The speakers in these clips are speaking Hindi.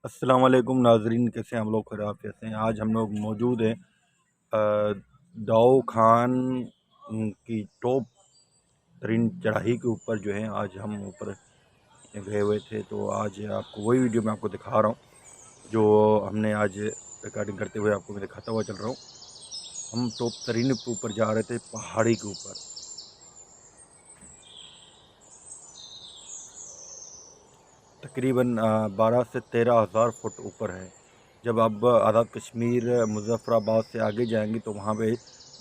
अस्सलाम वालेकुम नाजरीन, कैसे हैं हम लोग? खराब कैसे हैं? आज हम लोग मौजूद हैं दाऊ खान की टॉप तरीन चढ़ाई के ऊपर। जो है आज हम ऊपर गए हुए थे, तो आज आपको वही वीडियो मैं आपको दिखा रहा हूँ जो हमने आज रिकॉर्डिंग करते हुए आपको मैं दिखाता हुआ चल रहा हूँ। हम टॉप तरीन के ऊपर जा रहे थे, पहाड़ी के ऊपर। तकरीबन 12 से 13 हज़ार फुट ऊपर है। जब आप आज़ाद कश्मीर मुज़फ़्फ़राबाद से आगे जाएंगे तो वहाँ पे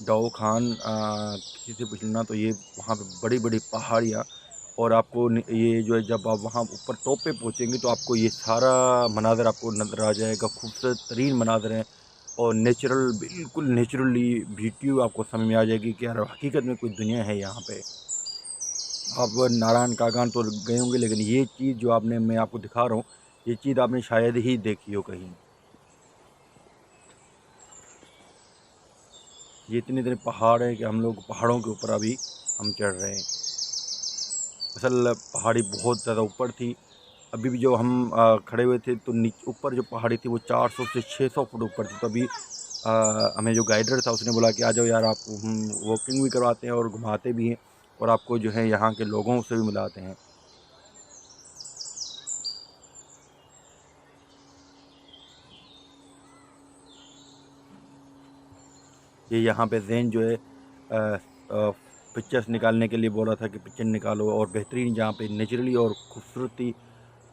दाऊ खान किसी से पूछना तो ये वहाँ पे बड़ी बड़ी पहाड़ियाँ। और आपको ये जो है, जब आप वहाँ ऊपर टॉप पे पहुँचेंगे तो आपको ये सारा मनाज़र आपको नज़र आ जाएगा। खूबसूरत तरीन मनाज़र हैं और नेचुरल, बिल्कुल नेचुरली ब्यूटी आपको समझ में आ जाएगी कि यार हकीकत में कोई दुनिया है यहाँ पे। आप नारायण कागान तो गए होंगे, लेकिन ये चीज़ जो आपने मैं आपको दिखा रहा हूँ, ये चीज़ आपने शायद ही देखी हो कहीं। ये इतने इतने पहाड़ हैं कि हम लोग पहाड़ों के ऊपर अभी हम चढ़ रहे हैं। असल पहाड़ी बहुत ज़्यादा ऊपर थी। अभी भी जो हम खड़े हुए थे तो नीचे ऊपर जो पहाड़ी थी वो 400 से 600 फुट ऊपर थी। तो अभी हमें जो गाइडर था उसने बोला कि आ जाओ यार, आप हम वॉकिंग भी करवाते हैं और घुमाते भी हैं और आपको जो है यहाँ के लोगों से भी मिलाते हैं। ये यहाँ पे जैन जो है पिक्चर्स निकालने के लिए बोला था कि पिक्चर निकालो, और बेहतरीन जहाँ पे नेचुरली और खूबसूरती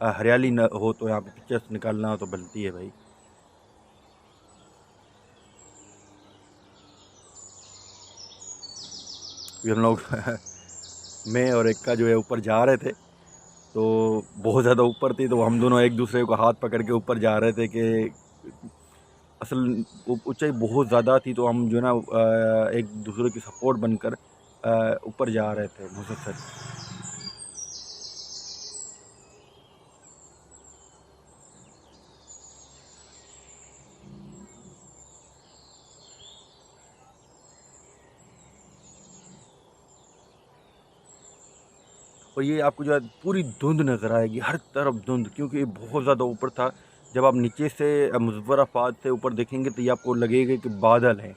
हरियाली न हो तो यहाँ पे पिक्चर्स निकालना तो बनती है भाई। अभी हम लोग मैं और एक का जो है ऊपर जा रहे थे, तो बहुत ज़्यादा ऊपर थी, तो हम दोनों एक दूसरे को हाथ पकड़ के ऊपर जा रहे थे कि असल ऊंचाई बहुत ज़्यादा थी, तो हम जो है ना एक दूसरे की सपोर्ट बनकर ऊपर जा रहे थे मुसलसल। और ये आपको जो है पूरी धुंध नज़र आएगी, हर तरफ धुंध, क्योंकि ये बहुत ज़्यादा ऊपर था। जब आप नीचे से मुज़फ़्फ़राबाद से ऊपर देखेंगे तो ये आपको लगेगा कि बादल हैं।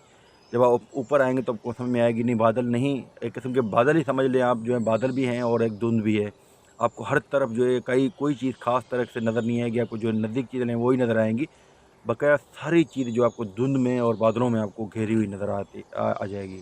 जब आप ऊपर आएंगे तो आपको समझ में आएगी नहीं, बादल नहीं, एक किस्म के बादल ही समझ लें आप। जो है बादल भी हैं और एक धुंध भी है। आपको हर तरफ जो है कहीं कोई चीज़ खास तरह से नज़र नहीं आएगी। आपको जो नज़दीक चीज़ें हैं वही नज़र आएंगी। बकाया सारी चीज़ जो आपको धुंध में और बादलों में आपको घेरी हुई नज़र आ जाएगी।